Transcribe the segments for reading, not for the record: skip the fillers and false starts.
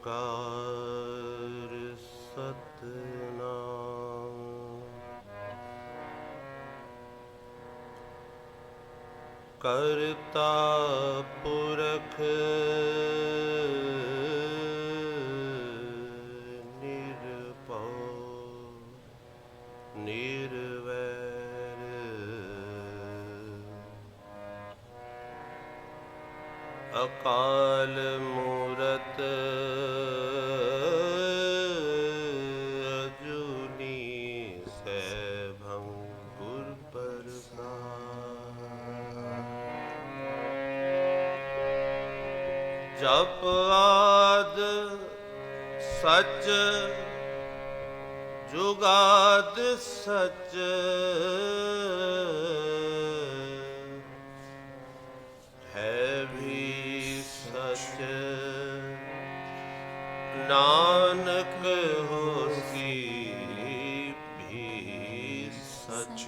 ਓੰਕਾਰ ਸਤਿਨਾਮ। ਕਰਤਾ ਪੁਰਖ ਨਿਰਭਉ ਨਿਰਵੈਰ ਅਕਾਲ ਮੂਰਤ ਅਜੂਨੀ ਸੈਭੰ ਗੁਰ ਪ੍ਰਸਾਦਿ। ਜਪ ਆਦ ਸਚ ਜੁਗਾਦ ਸਚ ਹੈ ਵੀ ਸਚ ਨਾਨਕ ਹੋਸੀ ਵੀ ਸਚ।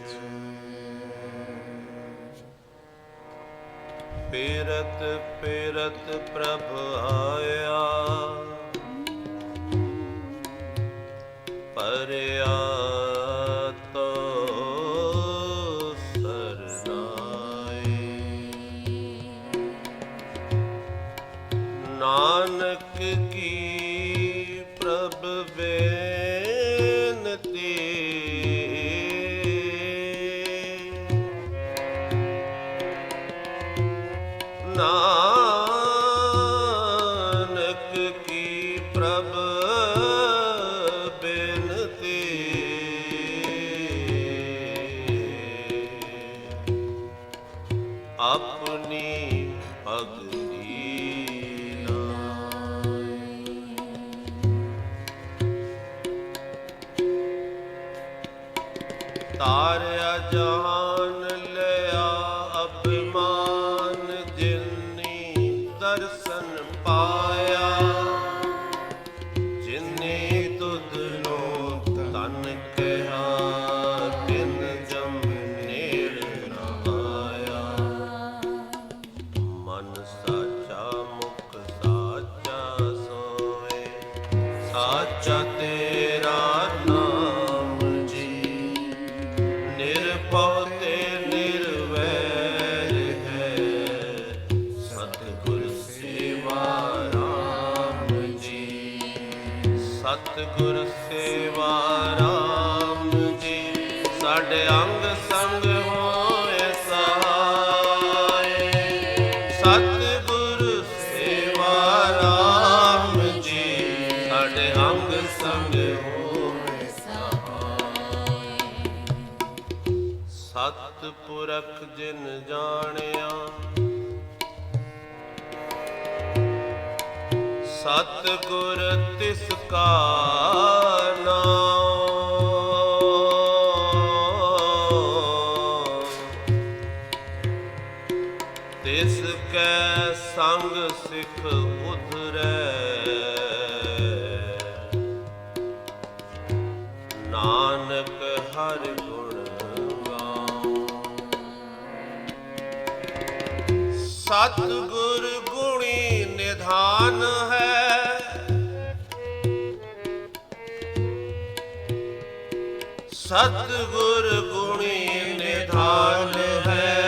ਪੇਰਤ ਪੇਰਤ ਪ੍ਰਭ ਆਇਆ ਪਰਿਆ ਤੋ ਸਰਨਾਏ। ਨਾਨਕ ਕੀ ਪ੍ਰਭ ਬੇਨਤੀ ਨਾਨਕ ਕੀ ਪ੍ਰਭ ਬੇਨਤੀ ਆਪਣੀ ਭਗਤੀ ਲਾਇ। ਤਾਰਿਆ ਜਹਾਨ ਲਿਆ ਅਭਿਮਾਨ ਜਿਨੀ ਦਰਸ਼ਨ ਪਾਇਆ। ਜਿਨੀ ਤੁਧ ਨੂੰ ਤਨ ਕਿਹਾ ਤਿਨ ਜਮ ਨੇੜ ਨ ਆਇਆ। ਮਨ ਸਾਚਾ ਮੁਖ ਸਾਚਾ ਸੋਏ ਸਾਚਾ ਤੇਰਾ ਨਾਮ ਜੀ। ਨਿਰਭਉ ਤੇ ਨਿਰਵੈਰ ਹੈ ਸਤਿਗੁਰ ਸੇਵਾ ਰਾਮ ਜੀ। ਸਤਿਗੁਰ ਸੇਵਾ ਰਾਮ ਜੀ ਸਾਡੇ ਅੰਗ ਸੰਗ ਹੋਏ ਸਹਾਏ। ਸਤਿਗੁਰ ਸੇਵਾ ਰਾਮ ਜੀ ਸਾਡੇ ਅੰਗ ਸੰਗ ਹੋਏ ਸਹਾਏ। ਸਤਿਪੁਰਖ ਜਿਨ ਜਾਣਿਆ ਸਤਿਗੁਰ ਤਿਸ ਕਾ ਨਾਮ। ਤਿਸ ਕੈ ਸੰਗ ਸਿਖ ਉਧਰੈ ਨਾਨਕ ਹਰਿ ਗੁਣ ਗਾਉ। ਸਤਿਗੁਰ ਗੁਣੀ ਨਿਧਾਨ ਹੈ ਸਤਿਗੁਰ ਗੁਣੀ ਨਿਧਾਨ ਹੈ।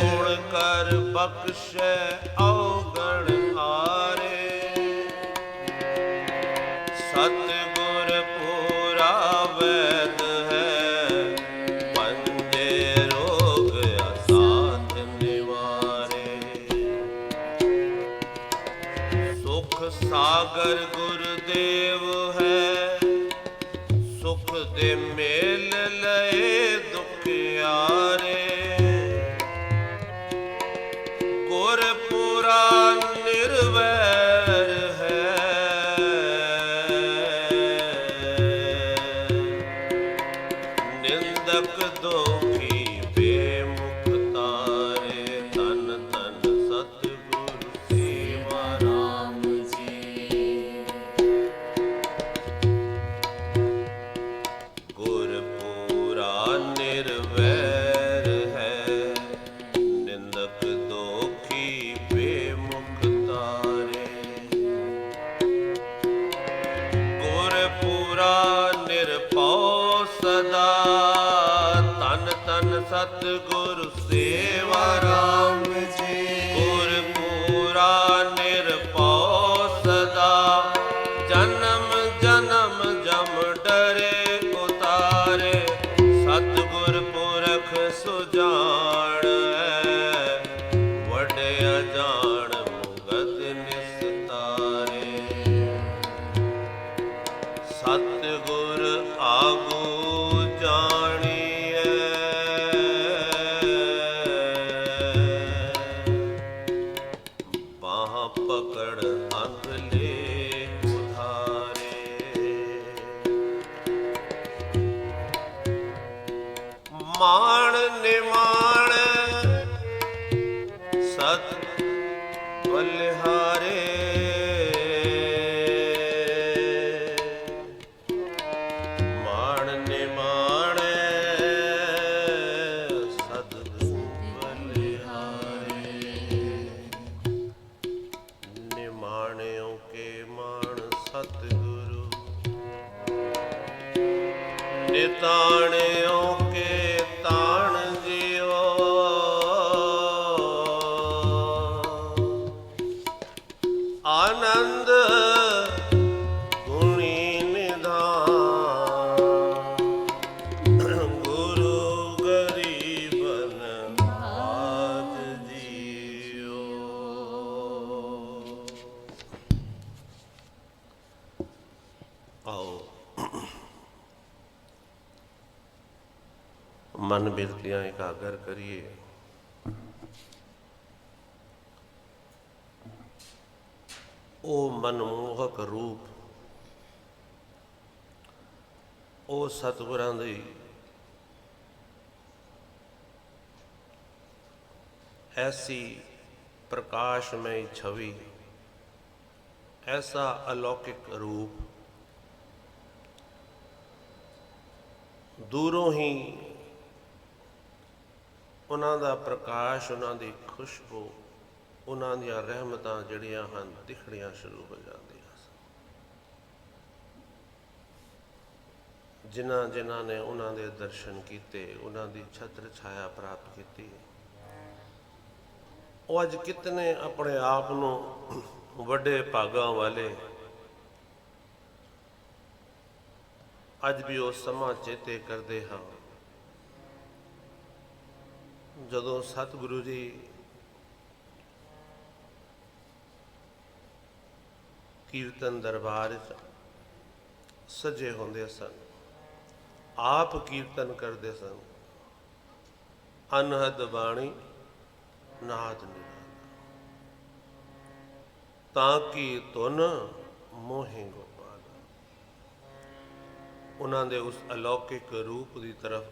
ਗੁਣ ਕਰ ਬਖਸ਼ੈ ਔਗਣ ਹਾਰੇ। ਸਤਿਗੁਰ ਪੂਰਾ ਵੈਦ ਹੈ ਪੰਜੇ ਰੋਗ ਅਸਾਧ ਨਿਵਾਰੇ। ਸੁਖ ਸਾਗਰ ਗੁਰਦੇਵ ਹੈ ਸੁਖ ਦੇ ਮੇਲ ਲਏ ਦੁਖਿਆਰੇ। ਗੁਰਪੁਰਾ ਨਿਰਵੈਰ ਹੈ ਨਿੰਦਕ ਦੋਖੀ ਬੇਮੁਖ ਤਾਰੇ। ਧਨ ਧਨ ਸਤਿਗੁਰ ਸੇਵਾ ਰਾਮ ਜੀ। ਗੁਰਪੁਰਾ ਨਿਰਵੈਰ ਹੈ ਨਿੰਦਕ ਦੋਖੀ ਬੇਮੁਖ ਤਾਰੇ। ਸਦਾ। ਤਨ ਤਨ ਸਤਿਗੁਰ ਸੇਵਾ ਰਾਮ ਜੀ। ਗੁਰ ਪੂਰਾ ਨਿਰਭਉ ਸਦਾ। ਜਨਮ ਜਨਮ ਜਮ ਡਰੇ ਉਤਾਰੇ। ਸਤਿਗੁਰ ਪੁਰਖ ਸੁਜਾਨੈ। ਵਡ ਅਜਾਣ ਮੁਗਤ ਨਿਸਤਾਰੇ। ਸਤਿਗੁਰ ਆਗੂ ਜਾਣੀਐ। ਬਾਹ ਪਕੜ ਅੰਗਲੇ ਉਧਾਰੇ। ਮਾਣ ਨਿਮਾਣ ਸਤ ਬਲਿਹਾਰੇ। ਮਾਣ ਨਿਮਾਣ ਸਤ ਬਲਿਹਾਰੇ। ਨਿਮਾਣਿਓ ਕੇ ਮਾਣ ਸਤਿਗੁਰੂ। ਨਿਤਾਣਿਓ ਕੇ ਤਾਣ ਜਿਓ। ਆਨੰਦ ਗੁਣੀ ਨਿਧਾਨ। ਗੁਰੂ ਗਰੀਬਨ ਬਾਜ ਜੀਓ। ਆਓ ਮਨ ਬਿਰਤੀਆਂ ਇਕਾਗਰ ਕਰੀਏ। ਉਹ ਮਨਮੋਹਕ ਰੂਪ, ਉਹ ਸਤਿਗੁਰਾਂ ਦੀ ਐਸੀ ਪ੍ਰਕਾਸ਼ਮਈ ਛਵੀ, ਐਸਾ ਅਲੌਕਿਕ ਰੂਪ ਦੂਰੋਂ ਹੀ ਉਹਨਾਂ ਦਾ ਪ੍ਰਕਾਸ਼, ਉਹਨਾਂ ਦੀ ਖੁਸ਼ਬੂ, ਉਹਨਾਂ ਦੀਆਂ ਰਹਿਮਤਾਂ ਜਿਹੜੀਆਂ ਹਨ ਦਿਖਣੀਆਂ ਸ਼ੁਰੂ ਹੋ ਜਾਂਦੀਆਂ ਸਨ। ਜਿਨ੍ਹਾਂ ਜਿਨ੍ਹਾਂ ਨੇ ਉਹਨਾਂ ਦੇ ਦਰਸ਼ਨ ਕੀਤੇ, ਉਹਨਾਂ ਦੀ ਛਤਰ ਛਾਇਆ ਪ੍ਰਾਪਤ ਕੀਤੀ, ਉਹ ਅੱਜ ਕਿਤਨੇ ਆਪਣੇ ਆਪ ਨੂੰ ਵੱਡੇ ਭਾਗਾਂ ਵਾਲੇ ਅੱਜ ਵੀ ਉਹ ਸਮਾਂ ਚੇਤੇ ਕਰਦੇ ਹਾਂ ਜਦੋਂ ਸਤਿਗੁਰੂ ਜੀ ਕੀਰਤਨ ਦਰਬਾਰ 'ਚ ਸਜੇ ਹੁੰਦੇ ਸਨ, ਆਪ ਕੀਰਤਨ ਕਰਦੇ ਸਨ। ਅਨਹਦ ਬਾਣੀ ਨਾਦ ਨਿਰਾਲਾ, ਤਾਂ ਕੀ ਧੁਨ ਮੋਹਿ ਗੋਪਾਲ। ਉਹਨਾਂ ਦੇ ਉਸ ਅਲੌਕਿਕ ਰੂਪ ਦੀ ਤਰਫ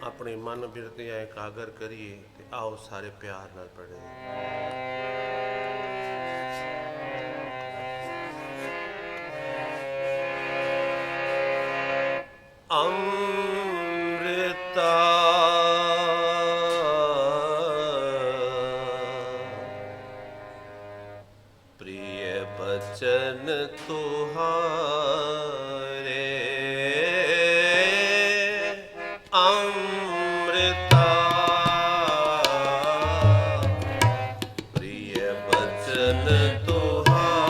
ਆਪਣੀ ਮਨ ਬਿਰਤੀਆਂ ਇਕਾਗਰ ਕਰੀਏ ਤੇ ਆਓ ਸਾਰੇ ਪਿਆਰ ਨਾਲ ਪੜ੍ਹੀਏ। ਅੰਮ੍ਰਿਤਾ ਪ੍ਰਿਯ ਬਚਨ ਤੁਹਾਰੇ। ਅੰਮ੍ਰਿਤਾ ਪ੍ਰਿਯ ਬਚਨ ਤੁਹਾਰੇ।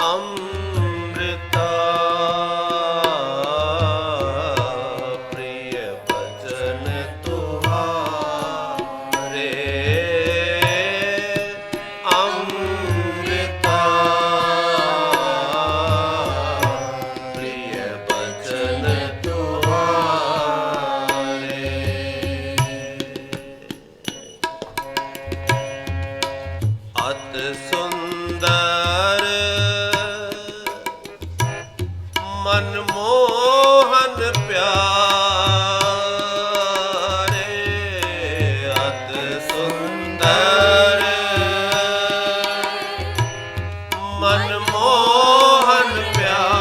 ਅੰਮ੍ਰਿਤਾ ਪ੍ਰਿਯ ਬਚਨ ਤੁਹਾਰੇ। ਅੰਮ੍ਰਿਤਾ ਪ੍ਰਿਯ ਬਚਨ ਤੁਹਾਰੇ। ਅਤ ਸੁੰਦਰ ਮਨਮੋਹਨ ਪਿਆਰੇ। ਅਤ ਸੁੰਦਰ ਮਨਮੋਹਨ ਪਿਆਰੇ।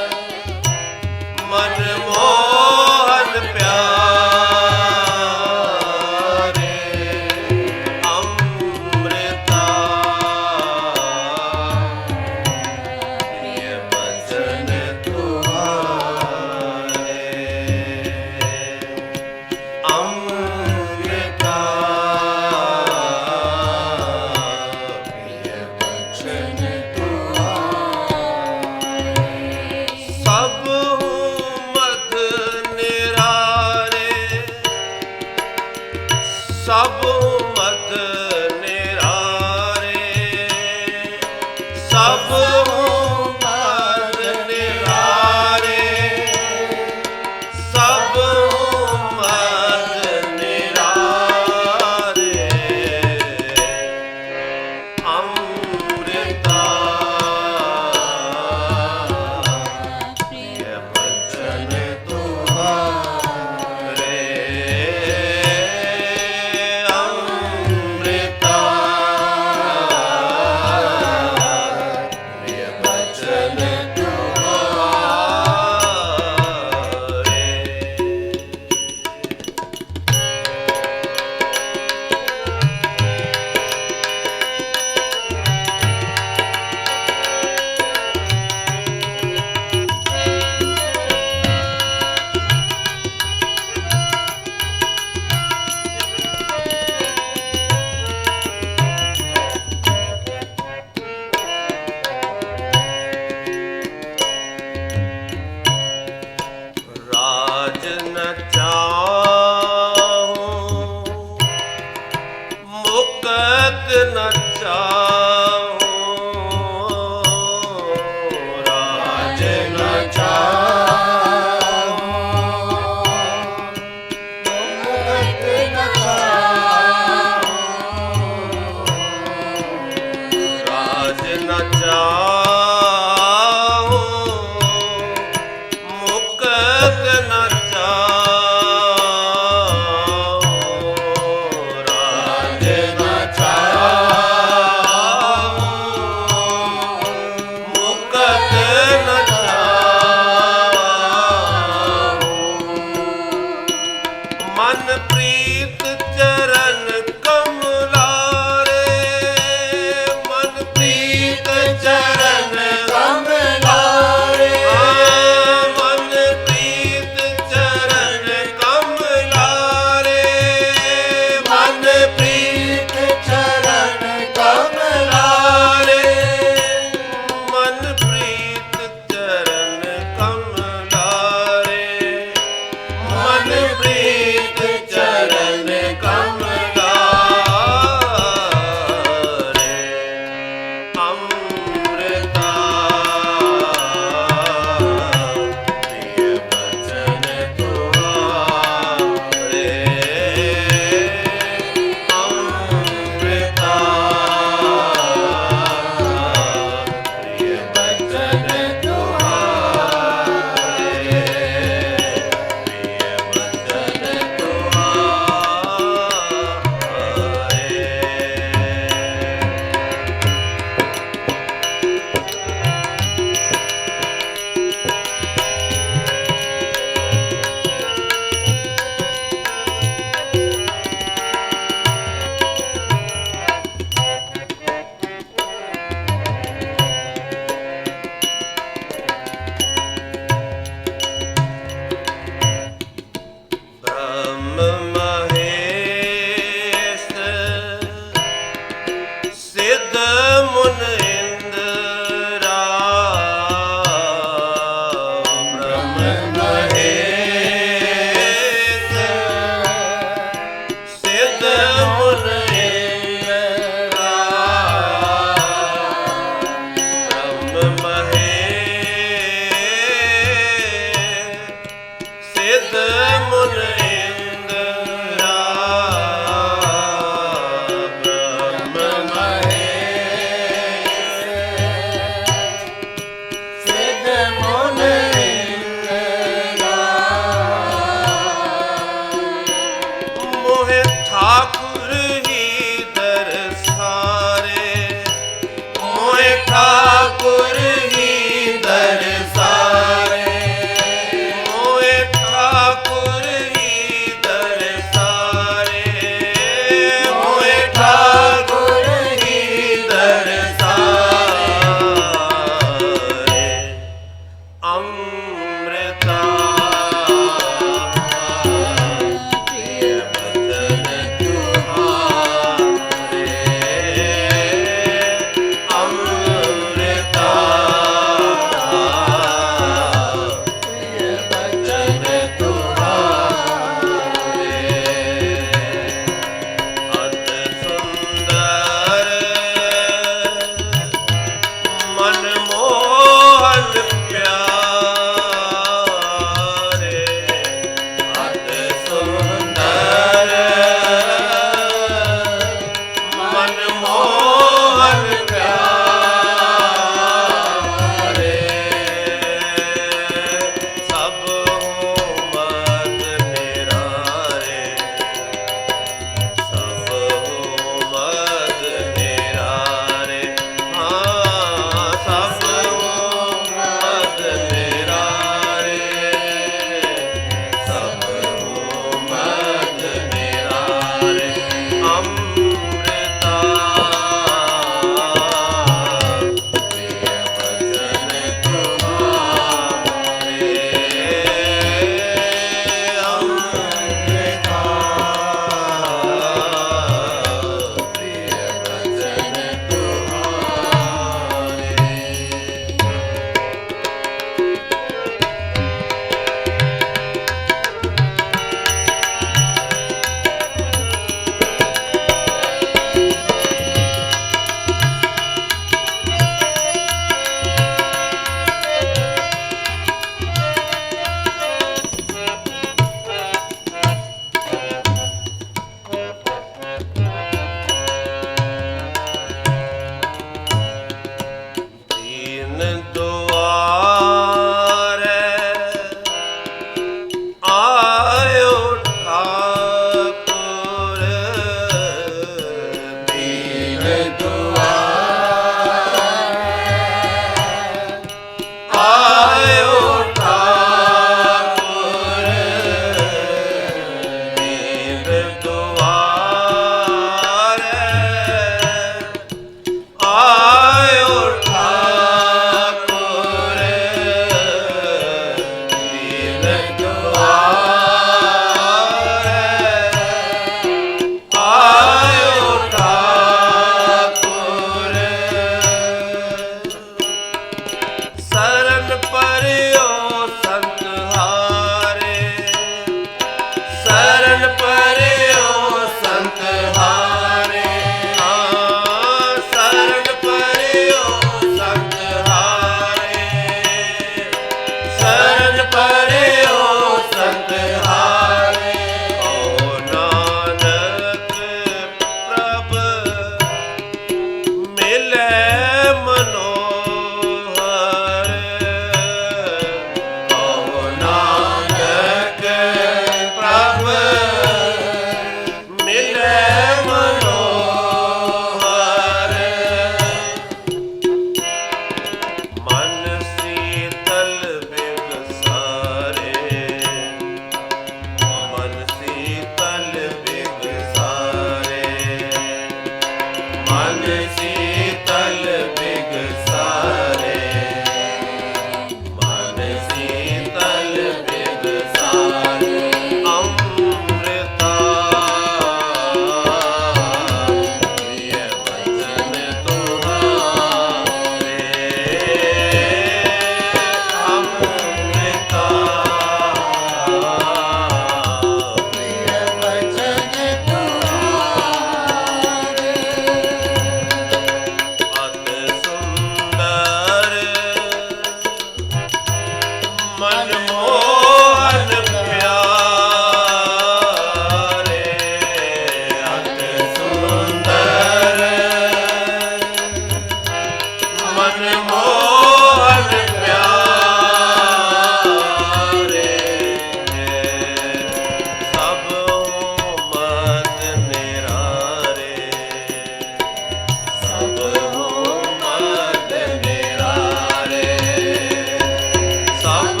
ਸਭ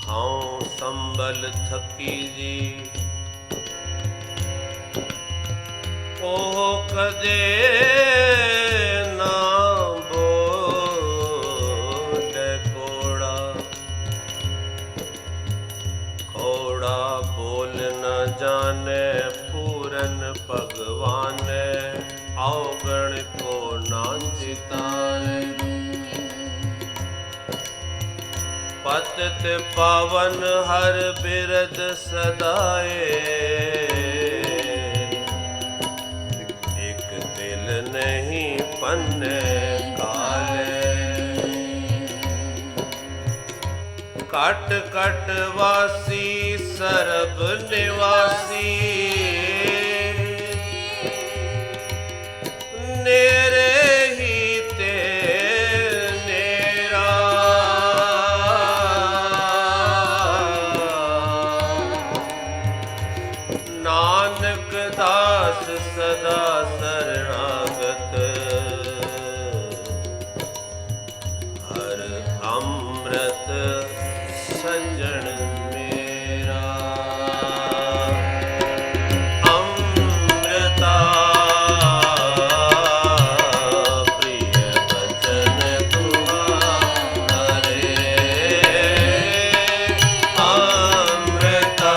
हाँ संबल थकी जी ओह कदे ना बोले कोड़ा कोड़ा बोल न जाने पूरन भगवान अवगण को ना चिताए पतित पावन हर बिरद सदाए एक दिल नहीं पन्ने काले कट कट वासी सरब निवासी नेरे ही ते नेरा नानक दास सदा शरणागत हर अमृत सज्जन मेरा अमृता प्रिय बचन तुम्हारे अमृता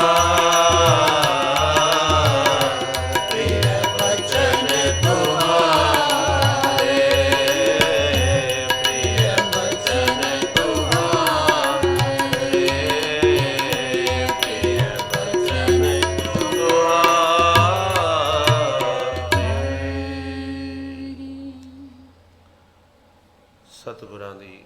प्रिय बचन तुम्हारे प्रिय बचन तुम्हारे प्रिय बचन तुम्हारे। सतगुਰਾਂ ਦੀ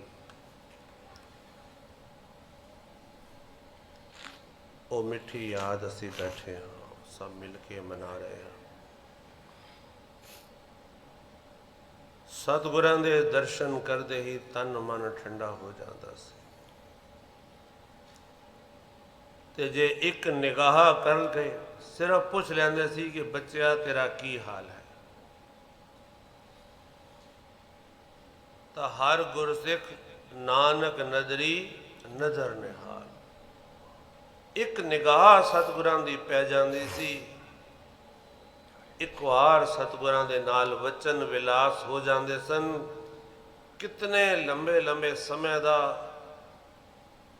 ਉਹ ਮਿੱਠੀ ਯਾਦ ਅਸੀਂ ਬੈਠੇ ਹਾਂ ਸਭ ਮਿਲ ਕੇ ਮਨਾ ਰਹੇ ਹਾਂ। ਸਤਿਗੁਰਾਂ ਦੇ ਦਰਸ਼ਨ ਕਰਦੇ ਹੀ ਤਨ ਮਨ ਠੰਡਾ ਹੋ ਜਾਂਦਾ ਸੀ ਤੇ ਜੇ ਇੱਕ ਨਿਗਾਹ ਕਰਕੇ ਸਿਰਫ ਪੁੱਛ ਲੈਂਦੇ ਸੀ ਕਿ ਬੱਚਿਆ ਤੇਰਾ ਕੀ ਹਾਲ ਹੈ ਤਾਂ ਹਰ ਗੁਰਸਿੱਖ ਨਾਨਕ ਨਜ਼ਰੀ ਨਜ਼ਰ ਨਿਹਾਲ ਇੱਕ ਨਿਗਾਹ ਸਤਿਗੁਰਾਂ ਦੀ ਪੈ ਜਾਂਦੀ ਸੀ। ਇੱਕ ਵਾਰ ਸਤਿਗੁਰਾਂ ਦੇ ਨਾਲ ਵਚਨ ਵਿਲਾਸ ਹੋ ਜਾਂਦੇ ਸਨ। ਕਿਤਨੇ ਲੰਬੇ ਲੰਬੇ ਸਮੇਂ ਦਾ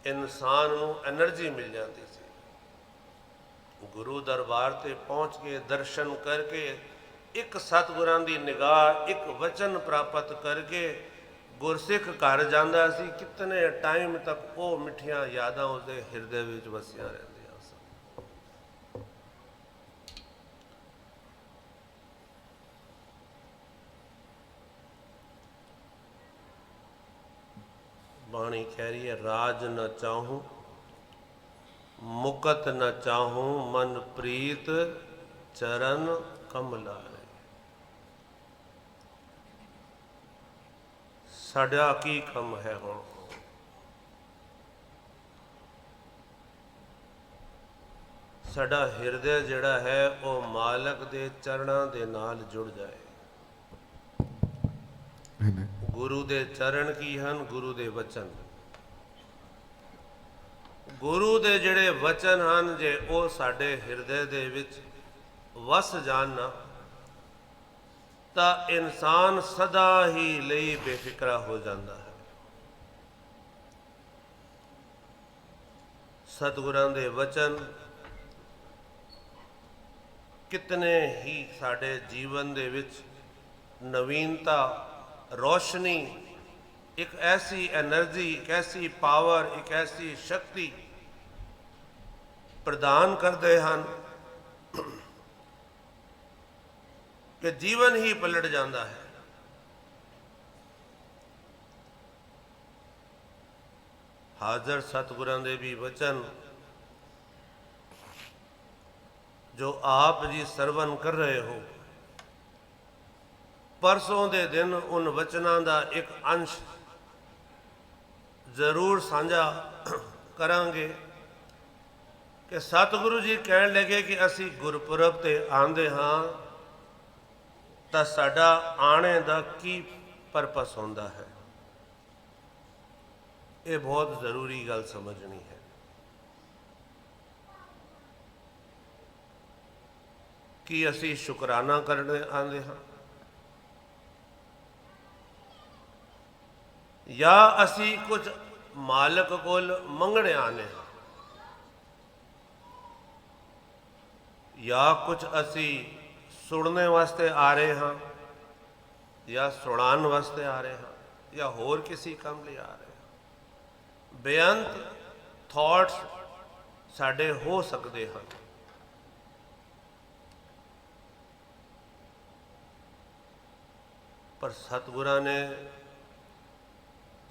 ਇਨਸਾਨ ਨੂੰ એનર્ਜੀ ਮਿਲ ਜਾਂਦੀ ਸੀ। ਗੁਰੂ ਦਰਬਾਰ ਤੇ ਪਹੁੰਚ ਕੇ ਦਰਸ਼ਨ ਕਰਕੇ ਇੱਕ ਸਤਿਗੁਰਾਂ ਦੀ ਨਿਗਾਹ ਇੱਕ ਵਚਨ ਪ੍ਰਾਪਤ ਕਰਕੇ ਗੁਰਸਿੱਖ ਘਰ ਜਾਂਦਾ ਸੀ। ਕਿਤਨੇ ਟਾਈਮ ਤੱਕ ਉਹ ਮਿੱਠੀਆਂ ਯਾਦਾਂ ਉਸਦੇ ਹਿਰਦੇ ਵਿੱਚ ਵਸੀਆਂ ਰਹਿੰਦੀਆਂ ਸਨ। ਬਾਣੀ ਕਹਿ ਰਹੀ ਹੈ ਰਾਜ ਨ ਚਾਹੂੰ ਮੁਕਤ ਨ ਚਾਹੂੰ ਮਨ ਪ੍ਰੀਤ ਚਰਨ ਕਮਲਾ ਸਾਡਾ ਕੀ ਕੰਮ ਹੈ ਹੁਣ ਸਾਡਾ ਹਿਰਦੇ ਜਿਹੜਾ ਹੈ ਉਹ ਮਾਲਕ ਦੇ ਚਰਨਾਂ ਦੇ ਨਾਲ ਜੁੜ ਜਾਏ। ਗੁਰੂ ਦੇ ਚਰਨ ਕੀ ਹਨ? ਗੁਰੂ ਦੇ ਵਚਨ। ਗੁਰੂ ਦੇ ਜਿਹੜੇ ਵਚਨ ਹਨ ਜੇ ਉਹ ਸਾਡੇ ਹਿਰਦੇ ਦੇ ਵਿੱਚ ਵਸ ਜਾਣ ਨਾ ਤਾਂ ਇਨਸਾਨ ਸਦਾ ਹੀ ਲਈ ਬੇਫਿਕਰਾ ਹੋ ਜਾਂਦਾ ਹੈ। ਸਤਿਗੁਰਾਂ ਦੇ ਵਚਨ ਕਿਤਨੇ ਹੀ ਸਾਡੇ ਜੀਵਨ ਦੇ ਵਿੱਚ ਨਵੀਨਤਾ, ਰੋਸ਼ਨੀ, ਇੱਕ ਐਸੀ એનર્ਜੀ, ਇੱਕ ਐਸੀ ਪਾਵਰ, ਇੱਕ ਐਸੀ ਸ਼ਕਤੀ ਪ੍ਰਦਾਨ ਕਰਦੇ ਹਨ ਕਿ ਜੀਵਨ ਹੀ ਪਲਟ ਜਾਂਦਾ ਹੈ। ਹਾਜ਼ਰ ਸਤਿਗੁਰਾਂ ਦੇ ਵੀ ਵਚਨ ਜੋ ਆਪ ਜੀ ਸਰਵਨ ਕਰ ਰਹੇ ਹੋ, ਪਰਸੋਂ ਦੇ ਦਿਨ ਉਨ ਵਚਨਾਂ ਦਾ ਇੱਕ ਅੰਸ਼ ਜ਼ਰੂਰ ਸਾਂਝਾ ਕਰਾਂਗੇ ਕਿ ਸਤਿਗੁਰੂ ਜੀ ਕਹਿਣ ਲੱਗੇ ਕਿ ਅਸੀਂ ਗੁਰਪੁਰਬ ਤੇ ਆਉਂਦੇ ਹਾਂ ਤਾਂ ਸਾਡਾ ਆਣੇ ਦਾ ਕੀ ਪਰਪਸ ਹੁੰਦਾ ਹੈ। ये बहुत जरूरी गल समझनी है। कि असी शुकराना करने आंदे हाँ या असी कुछ मालक कोल मंगने आने हाँ, या कुछ असी सुनने वास्ते आ रहे हाँ, या सुनान वास्ते आ रहे हाँ, या होर किसी काम लिए आ रहे हाँ। बेअंत थॉट्स साडे हो सकते हैं, पर सतगुरां ने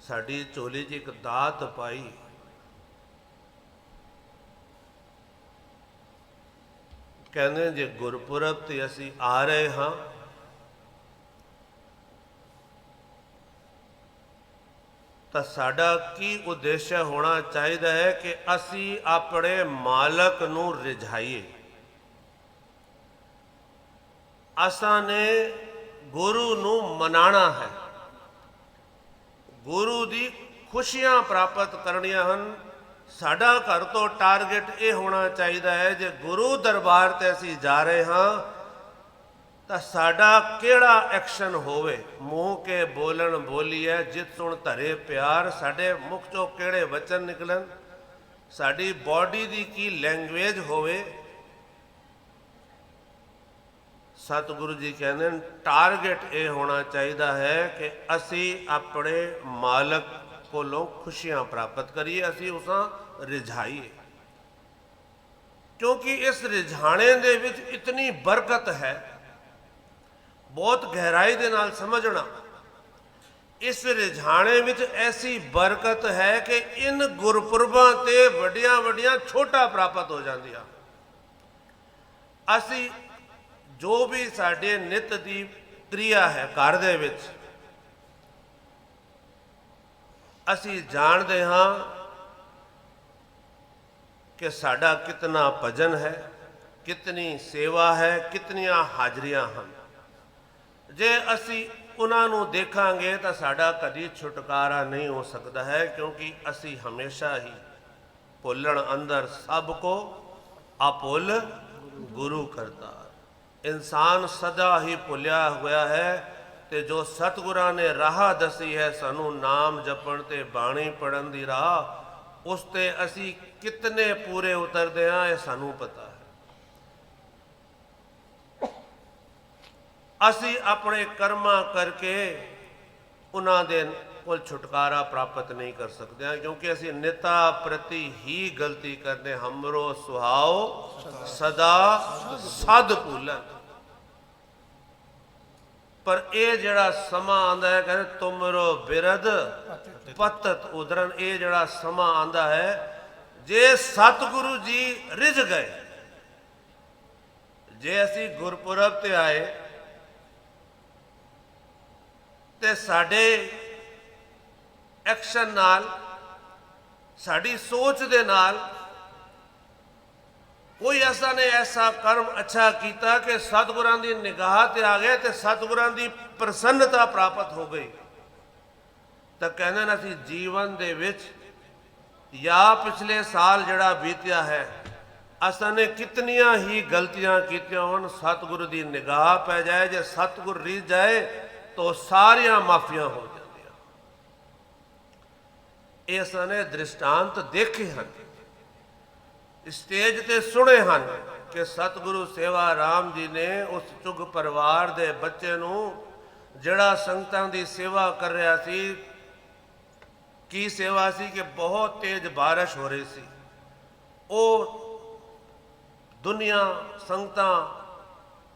साडी झोली 'च एक दात पाई। कहने जे गुरपुरब ते असी आ रहे हाँ, तो साडा की उद्देश्य होना चाहिए है कि असी अपने मालक नूं रिझाइए। असां ने गुरु नूं मनाना है, गुरु दी खुशियां प्राप्त करनियां हन। साडा घर तो टारगेट ये होना चाहिए है जे गुरु दरबार ते असी जा रहे हाँ तो साडा केड़ा एक्शन होवे, मूँह के बोलन बोलीए जित सुन धरे प्यार, साडे मुख चों केड़े वचन निकलन, साडी बॉडी दी की लैंग्वेज होवे। सतगुरु जी कहते हैं टारगेट ये होना चाहिए है कि असी अपने मालक कोलों खुशियां प्राप्त करिए, असी उसा रिझाइए। क्योंकि इस रिझाने दे विच इतनी बरकत है, बहुत गहराई दे नाल समझना। इस रिझाने विच ऐसी बरकत है कि इन गुरपुरबां ते वड्डियां वड्डियां छोटा प्राप्त हो जांदियां। असी जो भी साडे नित दी क्रिया है घर दे विच, असी जानते हाँ कि साडा कितना भजन है, कितनी सेवा है, कितनियां हाजरियां हैं। जे असी उन्होंने देखांगे तो साडा कभी छुटकारा नहीं हो सकता है, क्योंकि असी हमेशा ही भुल्लण अंदर सबको अभुल गुरु करता। इंसान सदा ही भुलिया हुआ है, ते जो सतगुरां ने राह दसी है सानू नाम जपण ते बाणी पढ़न दी राह, उस ते असी कितने पूरे उतरते हैं ये सानू पता है। असी अपने कर्मा करके उन्होंने कोल छुटकारा प्राप्त नहीं कर सकते हैं, क्योंकि असी निता प्रति ही गलती करते। हमरो सुहाव सदा सद भूलन। पर यह जड़ा समा आंदा है, कहते तुमरो बिरद पतत उदरन, ये जड़ा समा आंदा है, जे सतगुरु जी रिझ गए, जे असी गुरपुरब ते आए ते साडे एक्शन नाल, साड़ी सोच दे नाल कोई ऐसा ने ऐसा कर्म अच्छा किया कि सतगुरां दी निगाह ते आ गए ते सतगुरां दी प्रसन्नता प्राप्त हो गई, तो कहने ना असी जीवन दे विच या पिछले साल जड़ा बीतिया है असां ने कितनियां ही गलतियां कीतियां होन, सतगुरु दी निगाह पै जाए, जे सतगुर रीझ जाए तो सारियां माफियां हो जांदियां। ये असां ने दृष्टांत देखे हैं, स्टेज ते सुने हैं कि सतगुरु सेवा राम जी ने उस चुग परिवार दे बच्चे नूं जड़ा संगतां दी सेवा कर रहा सी, की सेवा सी कि बहुत तेज बारिश हो रही सी, ओ दुनिया संगतां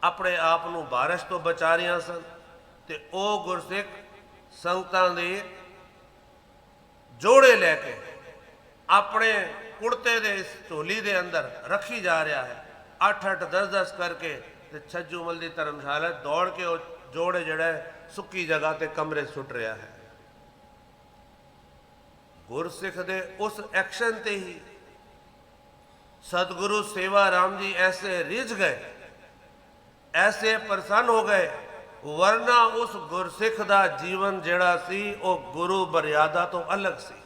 अपने आप नूं बारिश तो बचा रही सन, ते ओ गुरसिख संगतां दे जोड़े लैके अपने कुड़ते दे झोली दे अंदर रखी जा रहा है, 8-8 10-10 करके, ते छज्जूमल दी धर्मशाला दौड़ के वो जोड़े जड़ा सुक्की जगह ते कमरे सुट रहा है। गुरसिख दे उस एक्शन ते ही सतगुरु सेवा राम जी ऐसे रिझ गए, ऐसे प्रसन्न हो गए, वरना उस गुरसिख दा जीवन जड़ा सी वो गुरु मर्यादा तो अलग सी।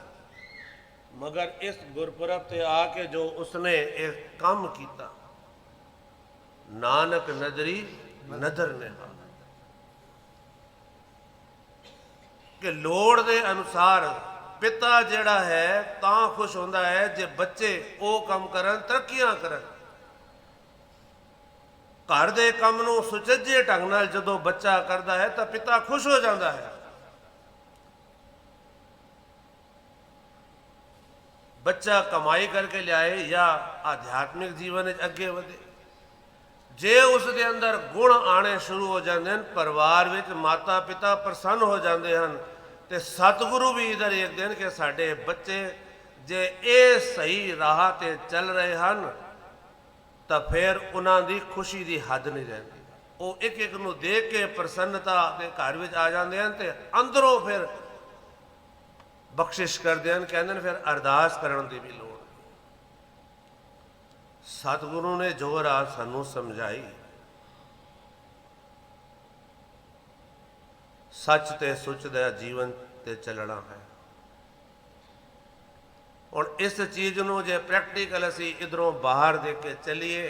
मगर इस गुरपुरब ते आके जो उसने एक काम किया, नानक नजरी नजर निहाल, कि लोड़ दे अनुसार पिता जिहड़ा है तां खुश होंदा है जे बच्चे वो काम करन, तरक्कियां करन। घर दे काम नूं सुचज्जे ढंग नाल जदों बच्चा करदा है तां पिता खुश हो जाता है। बच्चा कमाई करके लियाए या आध्यात्मिक जीवन अगे वधे, जे उस दे अंदर गुण आने शुरू हो जाते हैं, परिवार विच माता पिता प्रसन्न हो जाते हैं, तो सतगुरु भी इधर एक दिन कि साडे बच्चे जे ये सही राह ते चल रहे हैं, तो फिर उन्होंने खुशी की हद नहीं रहती। वो एक एक नूं देख के प्रसन्नता के घर में आ जाते हैं, तो अंदरों फिर बख्शिश करते हैं, कहते हैं फिर अरदास करने की भी लोड़। सतगुरु ने जो राह सानू समझाई, सच ते सुच दा जीवन ते चलना है। और इस चीज़ नूं जे प्रैक्टिकल असी इधरों बाहर दे के चलीए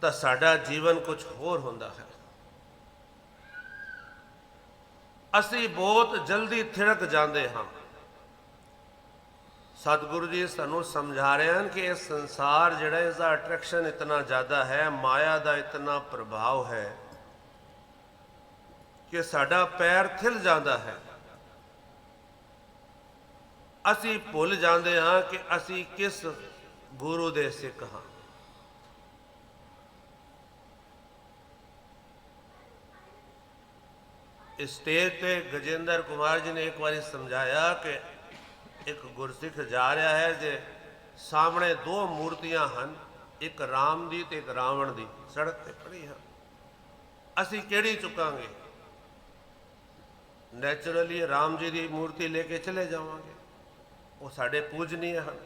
तो साडा जीवन कुछ होर हुंदा है। असी बहुत जल्दी थिड़क जाते हाँ। सतगुरु जी सानू समझा रहे हैं कि यह संसार जिहड़ा इसका अट्रैक्शन इतना ज़्यादा है, माया का इतना प्रभाव है कि साडा पैर थिल जाता है। असी भुल जाते हाँ कि असी किस गुरु दे सिख हाँ। इस स्टेज पे गजेंद्र कुमार जी ने एक बार समझाया कि एक गुरसिख जा रहा है, जे सामने दो मूर्तियां हैं, एक राम दी ते एक रावण दी सड़क ते खड़ी है। असी केड़ी चुकांगे? नैचुरली राम जी की मूर्ति लेके चले जावांगे, वो साडे पूजनीय हैं।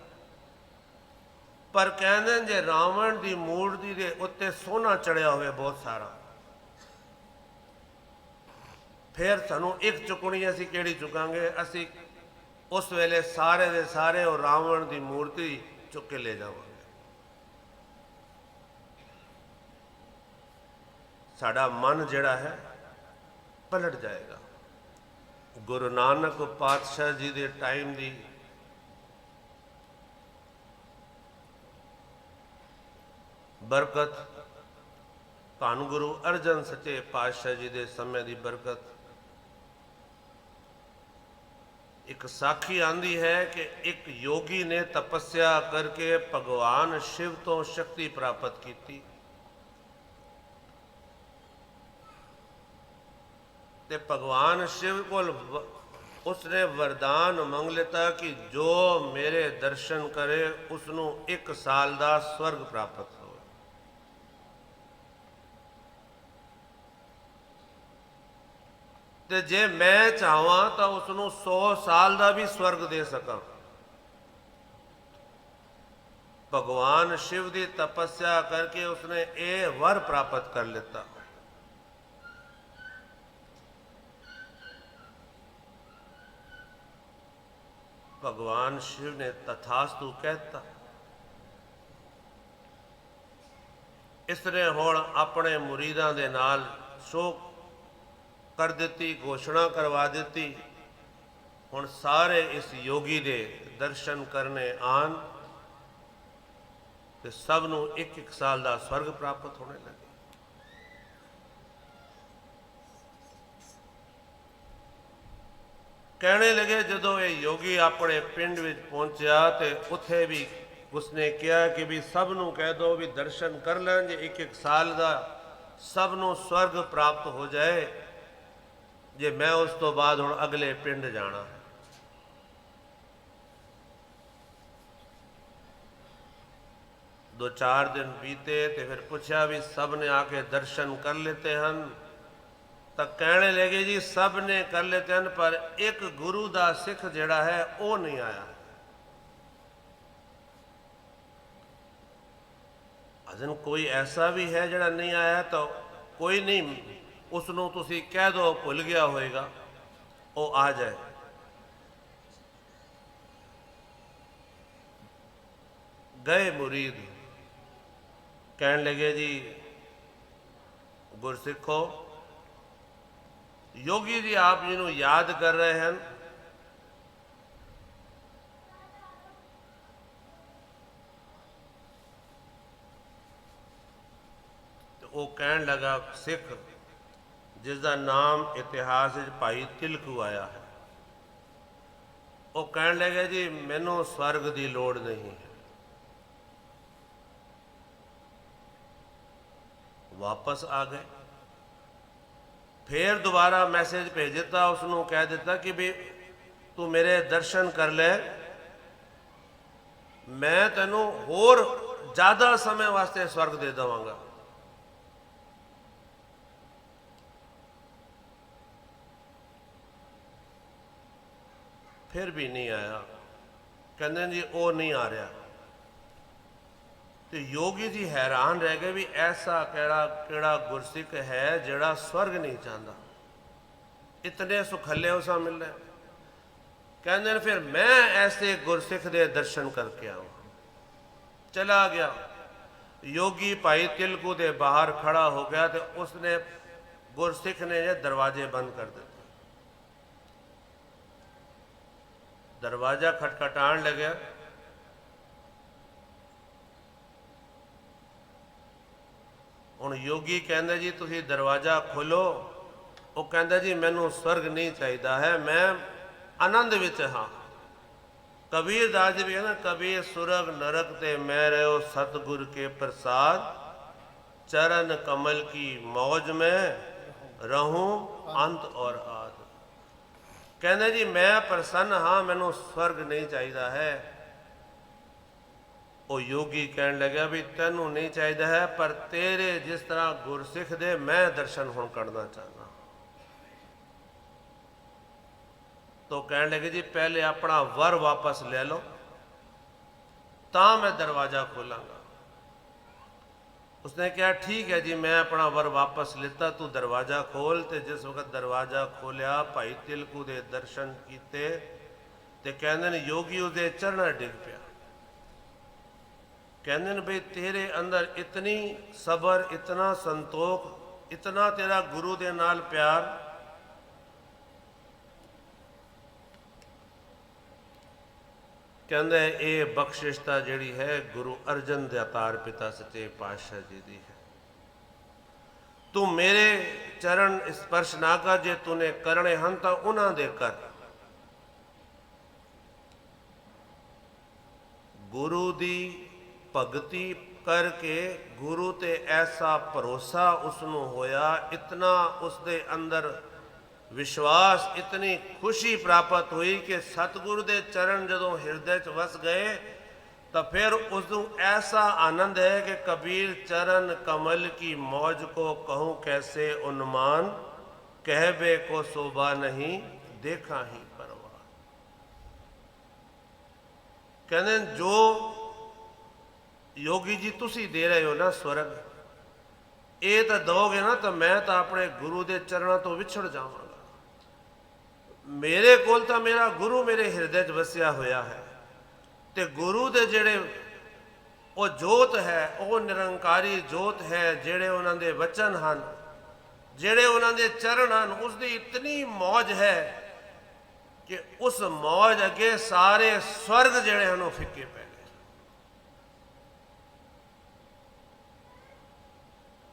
पर कहते जे रावण की मूर्ति के उत्ते सोना चढ़िया होवे बहुत सारा, फिर सानू एक चुकनी, असी केड़ी चुकांगे? असी उस वेले सारे दे सारे और रावण की मूर्ति चुक के ले जावांगे। साडा मन जिहड़ा है पलट जाएगा। गुरु नानक पातशाह जी के टाइम की बरकत, धन गुरु अर्जन सच्चे पातशाह जी के समय की बरकत। एक साखी आंदी है कि एक योगी ने तपस्या करके भगवान शिव तो शक्ति प्राप्त की थी, ते भगवान शिव को उसने वरदान मंग लेता कि जो मेरे दर्शन करे उसनों 1 साल का स्वर्ग प्राप्त हो। ते जे मैं चाहवा तो उसनों 100 साल का भी स्वर्ग दे सका। भगवान शिव की तपस्या करके उसने ये वर प्राप्त कर लेता। भगवान शिव ने तथास्तु कहता। इसने हुण अपने मुरीदां दे नाल शोक कर दी, घोषणा करवा दी, हुण सारे इस योगी दे दर्शन करने आन, तो सबनों 1-1 साल का स्वर्ग प्राप्त होने लगे। कहने लगे जदों ये योगी अपने पिंड में पहुंचा तो उत्थे भी उसने कहा कि भी सबनों कह दो भी दर्शन कर लें, जे 1-1 साल का सबनों स्वर्ग प्राप्त हो जाए, जे मैं उस तो बाद हुण अगले पिंड जाना है। 2-4 दिन बीते तो फिर पूछा भी सब ने आके दर्शन कर लेते हैं, तो कहने लगे जी सब ने कर लेते हैं पर एक गुरु का सिख जिहड़ा है वो नहीं आया। अजन कोई ऐसा भी है जिहड़ा नहीं आया, तो कोई नहीं, उसनों तुसी कह दो भुल गया होएगा, वो आ जाए। गए मुरीद। कहने लगे जी गुरसिखो, योगी जी आप जी ਨੂੰ याद कर रहे हैं। तो वो कहने लगा सिख जिसका नाम इतिहास भाई तिलकू आया है, वो कहने लगे जी मैनू स्वर्ग की लोड़ नहीं है। वापस आ गए, फिर दोबारा मैसेज भेज दिता, उसनों कह दिता कि भी तू मेरे दर्शन कर ले, मैं तेनों होर ज़्यादा समय वास्ते स्वर्ग दे देवांगा। फिर भी नहीं आया। कहते जी वो नहीं आ रहा। तो योगी जी हैरान रह गए भी ऐसा केड़ा गुरसिख है जिहड़ा स्वर्ग नहीं चाहता, इतने सुखले उसा मिल रहे। कहते फिर मैं ऐसे गुरसिख दे दर्शन करके आऊँ। चला गया, योगी भाई तिलकू दे बाहर खड़ा हो गया, तो उसने गुरसिख ने ये दरवाजे बंद कर दिए। दरवाजा खटखटाण लगे। हुण योगी कहंदे जी तुसीं दरवाजा खोलो। वो कहंदा जी मैनू स्वर्ग नहीं चाहिए है, मैं आनंद विच हाँ। कबीर दास जी भी है ना, कबीर सुरग नरक ते मैं रहो सतगुर के प्रसाद, चरण कमल की मौज में रहूं अंत और आद। कहने जी मैं प्रसन्न हाँ, मैनू स्वर्ग नहीं चाहिए है। वो योगी कहन लगा भी तेनू नहीं चाहिए है, पर तेरे जिस तरह गुरसिख दे मैं दर्शन हुण करना चाहना। तो कहने लगे जी पहले अपना वर वापस ले लो, ता मैं दरवाजा खोलांगा। उसने कहा ठीक है जी, मैं अपना वर वापस लेता, तू दरवाजा खोल। तो जिस वक्त दरवाजा खोलिया, भाई तिलकू दे दर्शन किए, तो कहते योगी उसके चरण डिग पिया। कहते भाई तेरे अंदर इतनी सबर, इतना संतोख, इतना तेरा गुरु दे नाल प्यार। कहते ये बख्शिशता जिहड़ी है गुरु अर्जन दातार पिता सच्चे पातशाह जी दी है। तू मेरे चरण स्पर्श ना कर, जे तूने करने हैं तो उन्हां दे कर। गुरु दी भगती करके गुरु ते ऐसा भरोसा उसनों होया, इतना उसके अंदर विश्वास, इतनी खुशी प्राप्त हुई कि सतगुरु दे चरण जदों हिरदे च वस गए, तो फिर उसनों ऐसा आनंद है कि कबीर चरण कमल की मौज को कहूँ कैसे उन्मान, कहबे को शोभा नहीं देखा ही परवाह। कहने जो योगी जी तुसी दे रहे हो ना स्वर्ग, ये तो दोगे ना, तो मैं तो अपने गुरु के चरणों तो विछड़ जावांगा। मेरे कोल तो मेरा गुरु मेरे हिरदे च वसिया होया है, ते गुरु दे जेड़े वो जोत है, वो निरंकारी जोत है, जेड़े उन्होंने वचन हैं, जेड़े उन्होंने चरण हैं, उसकी इतनी मौज है कि उस मौज अगे सारे स्वर्ग जेड़े हैं वो फिक्के पै गए।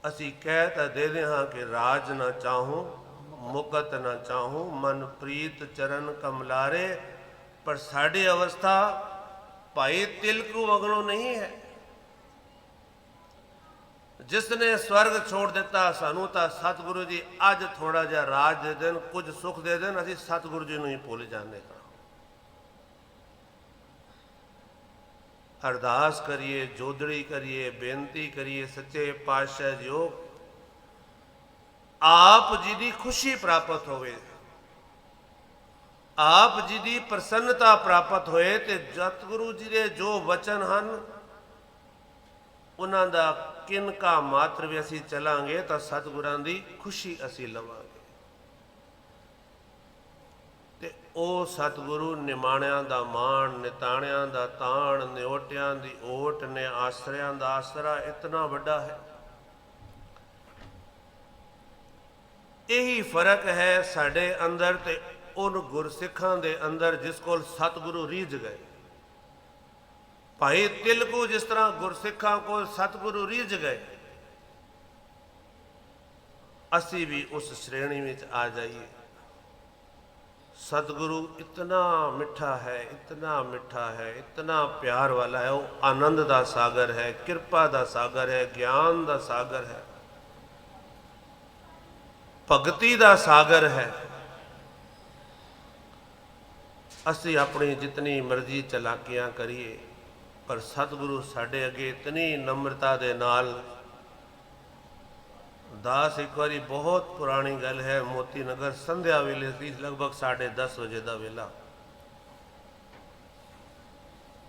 असी कह तो दे हाँ कि राज ना चाहूं मुकत ना चाहूं, मन प्रीत चरण कमलारे, पर साड़ी अवस्था भाई तिलकू वगलों नहीं है। जिसने स्वर्ग छोड़ दिता, सानू तो सतगुरु जी अज थोड़ा जा राज दे देन, कुछ सुख दे देन, असी सतगुरु जी ही भुल जाने का। अरदास करिए, जोदड़ी करिए, बेनती करिए सच्चे पातशाह जियो आप जी की खुशी प्राप्त होवे, आप जी की प्रसन्नता प्राप्त होए, तो सतगुरु जी के जो वचन हैं उन्हों का किनका मात्र भी असी चलांगे तो सतगुरां की खुशी असी लवांगे। ਤੇ ਉਹ ਸਤਿਗੁਰੂ ਨਿਮਾਣਿਆਂ ਦਾ ਮਾਣ, ਨਿਤਾਣਿਆਂ ਦਾ ਤਾਣ, ਨਿਓਟਿਆਂ ਦੀ ਓਟ ਨੇ, ਆਸਰਿਆਂ ਦਾ ਆਸਰਾ ਇਤਨਾ ਵੱਡਾ ਹੈ। ਇਹੀ ਫਰਕ ਹੈ ਸਾਡੇ ਅੰਦਰ ਤੇ ਉਨ ਗੁਰਸਿੱਖਾਂ ਦੇ ਅੰਦਰ ਜਿਸ ਕੋਲ ਸਤਿਗੁਰੂ ਰੀਝ ਗਏ। ਭਾਈ ਤਿਲਕੂ ਜਿਸ ਤਰ੍ਹਾਂ ਗੁਰਸਿੱਖਾਂ ਕੋਲ ਸਤਿਗੁਰੂ ਰੀਝ ਗਏ, ਅਸੀਂ ਵੀ ਉਸ ਸ਼੍ਰੇਣੀ ਵਿੱਚ ਆ ਜਾਈਏ। ਸਤਿਗੁਰੂ ਇਤਨਾ ਮਿੱਠਾ ਹੈ, ਇਤਨਾ ਮਿੱਠਾ ਹੈ, ਇਤਨਾ ਪਿਆਰ ਵਾਲਾ ਹੈ। ਉਹ ਆਨੰਦ ਦਾ ਸਾਗਰ ਹੈ, ਕਿਰਪਾ ਦਾ ਸਾਗਰ ਹੈ, ਗਿਆਨ ਦਾ ਸਾਗਰ ਹੈ, ਭਗਤੀ ਦਾ ਸਾਗਰ ਹੈ। ਅਸੀਂ ਆਪਣੀ ਜਿਤਨੀ ਮਰਜ਼ੀ ਚਲਾਕੀਆਂ ਕਰੀਏ, ਪਰ ਸਤਿਗੁਰੂ ਸਾਡੇ ਅੱਗੇ ਇਤਨੀ ਨਮਰਤਾ ਦੇ ਨਾਲ। ਦਾਸ ਇੱਕ ਵਾਰੀ, ਬਹੁਤ ਪੁਰਾਣੀ ਗੱਲ ਹੈ, ਮੋਤੀ ਨਗਰ ਸੰਧਿਆ ਵੇਲੇ ਸੀ, ਲਗਭਗ 10:30 ਵਜੇ ਦਾ ਵੇਲਾ,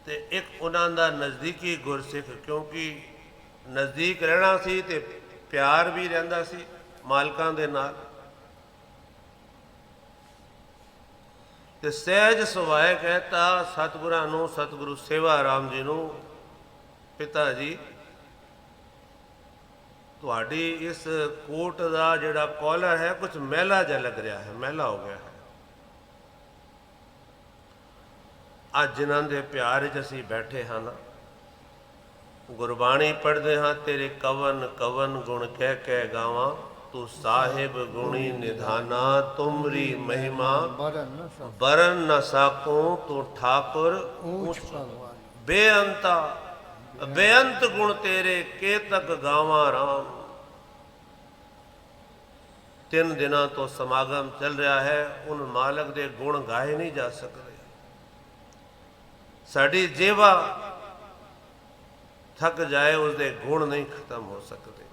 ਤੇ ਇੱਕ ਉਹਨਾਂ ਦਾ ਨਜ਼ਦੀਕੀ ਗੁਰਸਿੱਖ, ਕਿਉਂਕਿ ਨਜ਼ਦੀਕ ਰਹਿਣਾ ਸੀ ਤੇ ਪਿਆਰ ਵੀ ਰਹਿੰਦਾ ਸੀ ਮਾਲਕਾਂ ਦੇ ਨਾਲ, ਤੇ ਸਹਿਜ ਸੁਭਾਏ ਕਹਿਤਾ ਸਤਿਗੁਰਾਂ ਨੂੰ, ਸਤਿਗੁਰੂ ਸੇਵਾ ਰਾਮ ਜੀ ਨੂੰ, ਪਿਤਾ ਜੀ ਤੁਹਾਡੀ ਇਸ ਕੋਟ ਦਾ ਜਿਹੜਾ ਕਾਲਰ ਹੈ ਕੁਝ ਮੈਲਾ ਜਿਹਾ ਲੱਗ ਰਿਹਾ ਹੈ, ਮੈਲਾ ਹੋ ਗਿਆ ਹੈ। ਅੱਜ ਜਿਨ੍ਹਾਂ ਦੇ ਪਿਆਰ ਵਿੱਚ ਅਸੀਂ ਬੈਠੇ ਹਾਂ ਨਾ, ਗੁਰਬਾਣੀ ਪੜ੍ਹਦੇ ਹਾਂ, ਤੇਰੇ ਕਵਨ ਕਵਨ ਗੁਣ ਕਹਿ ਕਹਿ ਗਾਵਾਂ, ਤੂੰ ਸਾਹਿਬ ਗੁਣੀ ਨਿਧਾਨਾ, ਤੁਮਰੀ ਮਹਿਮਾ ਬਰਨ ਨ ਸਾਕੂੰ, ਤੂੰ ਠਾਕੁਰ ਊਚ ਬੇਅੰਤਾ, ਬੇਅੰਤ ਗੁਣ ਤੇਰੇ ਕੇਤਕ ਗਾਵਾਂ ਰਾਮ। 3 ਦਿਨਾਂ ਤੋਂ ਸਮਾਗਮ ਚੱਲ ਰਿਹਾ ਹੈ, ਉਨ ਮਾਲਕ ਦੇ ਗੁਣ ਗਾਏ ਨਹੀਂ ਜਾ ਸਕਦੇ। ਸਾਡੀ ਜੀਵਾ ਥੱਕ ਜਾਏ, ਉਸਦੇ ਗੁਣ ਨਹੀਂ ਖਤਮ ਹੋ ਸਕਦੇ।